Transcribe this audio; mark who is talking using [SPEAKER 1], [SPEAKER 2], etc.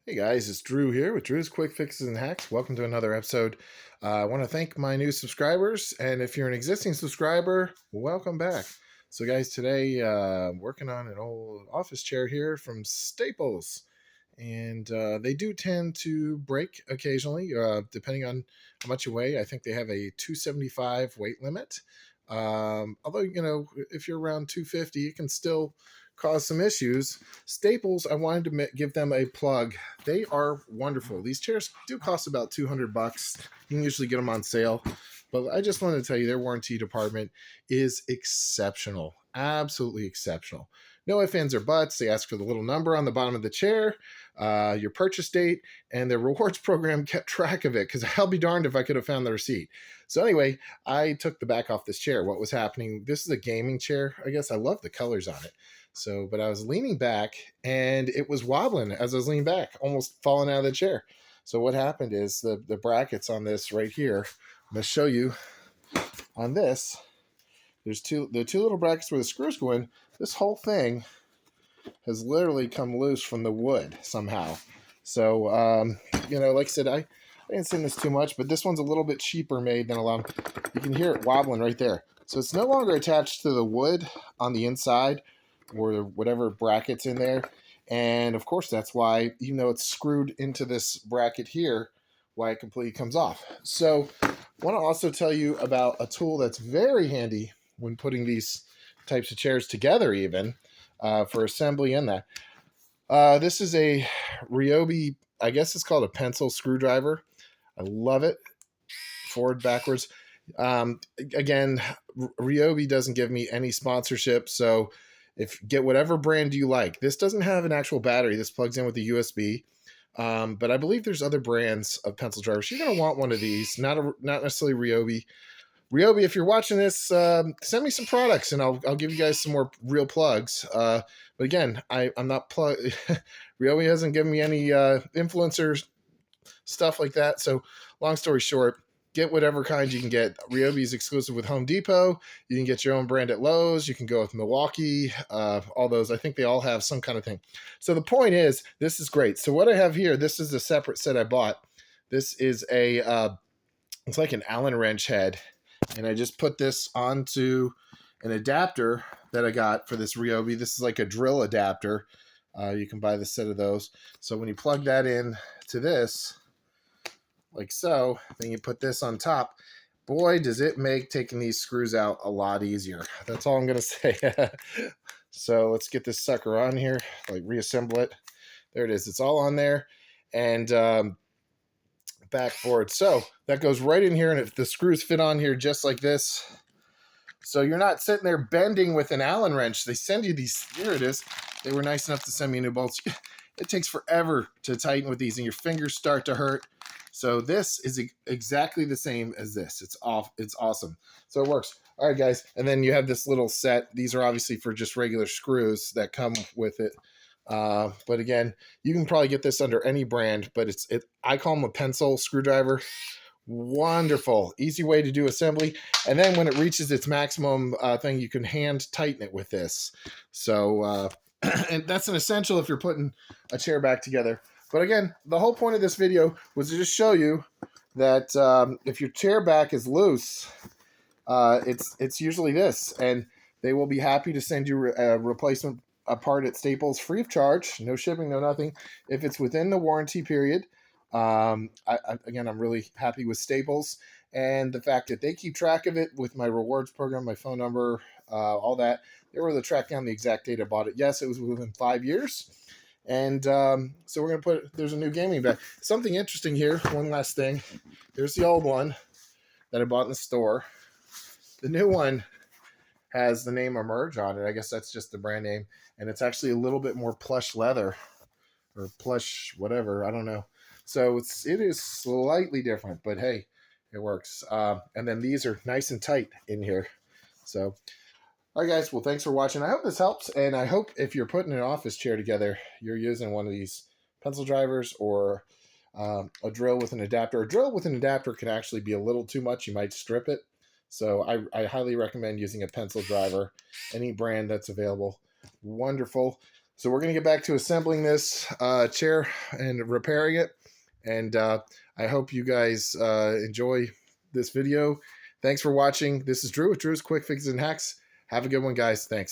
[SPEAKER 1] Hey guys, it's Drew here with Drew's Quick Fixes and Hacks. Welcome to another episode. I want to thank my new subscribers, and if you're an existing subscriber, welcome back. So, guys, today working on an old office chair here from Staples, and they do tend to break occasionally, depending on how much you weigh. I think they have a 275 weight limit. Although if you're around 250, it can still cause some issues. Staples, I wanted to give them a plug. They are wonderful. These chairs do cost about $200. You can usually get them on sale, but I just wanted to tell you their warranty department is exceptional. Absolutely exceptional. No ifs, ands, or buts. They ask for the little number on the bottom of the chair, your purchase date, and their rewards program kept track of it because I'll be darned if I could have found the receipt. So anyway, I took the back off this chair. What was happening? This is a gaming chair. I guess I love the colors on it. So, but I was leaning back and it was wobbling as I was leaning back, almost falling out of the chair. So what happened is the brackets on this right here, I'm going to show you on this. There's the two little brackets where the screws go in. This whole thing has literally come loose from the wood somehow. So, like I said, I didn't send this too much, but this one's a little bit cheaper made than a lot. You can hear it wobbling right there. So it's no longer attached to the wood on the inside or whatever bracket's in there. And of course, that's why, even though it's screwed into this bracket here, why it completely comes off. So I want to also tell you about a tool that's very handy when putting these types of chairs together, even for assembly and that. This is a Ryobi, I guess it's called a pencil screwdriver. I love it. Forward, backwards. Again, Ryobi doesn't give me any sponsorship, so get whatever brand you like. This doesn't have an actual battery. This plugs in with the USB. But I believe there's other brands of pencil drivers. You're going to want one of these, not necessarily Ryobi. Ryobi, if you're watching this, send me some products and I'll give you guys some more real plugs. But again, I'm not Ryobi hasn't given me any influencers stuff like that. So long story short, get whatever kind you can get. Ryobi is exclusive with Home Depot. You can get your own brand at Lowe's. You can go with Milwaukee, all those. I think they all have some kind of thing. So the point is, this is great. So what I have here, this is a separate set I bought. This is it's like an Allen wrench head. And I just put this onto an adapter that I got for this Ryobi. This is like a drill adapter. You can buy the set of those. So when you plug that in to this, like so, then you put this on top. Boy, does it make taking these screws out a lot easier. That's all I'm going to say. So let's get this sucker on here, like reassemble it. There it is. It's all on there. And back forward. So that goes right in here. And if the screws fit on here just like this, so you're not sitting there bending with an Allen wrench. They send you these. Here it is. They were nice enough to send me new bolts. It takes forever to tighten with these and your fingers start to hurt. So this is exactly the same as this. It's awesome. So it works. All right, guys. And then you have this little set. These are obviously for just regular screws that come with it. But again, you can probably get this under any brand, but I call them a pencil screwdriver. Wonderful, easy way to do assembly. And then when it reaches its maximum thing, you can hand tighten it with this. So, and that's an essential if you're putting a chair back together. But again, the whole point of this video was to just show you that if your chair back is loose, it's usually this, and they will be happy to send you a replacement part at Staples free of charge, no shipping, no nothing, if it's within the warranty period. I'm really happy with Staples and the fact that they keep track of it with my rewards program, my phone number, all that. They were able to track down the exact date I bought it. Yes, it was within 5 years. And so we're going to there's a new gaming bag. Something interesting here, one last thing. There's the old one that I bought in the store. The new one has the name Emerge on it. I guess that's just the brand name. And it's actually a little bit more plush leather or plush whatever. I don't know. So it is slightly different, but hey, it works. And then these are nice and tight in here. So, all right, guys. Well, thanks for watching. I hope this helps. And I hope if you're putting an office chair together, you're using one of these pencil drivers or a drill with an adapter. A drill with an adapter can actually be a little too much. You might strip it. So I highly recommend using a pencil driver, any brand that's available. Wonderful. So we're going to get back to assembling this chair and repairing it. And I hope you guys enjoy this video. Thanks for watching. This is Drew with Drew's Quick Fixes and Hacks. Have a good one, guys. Thanks.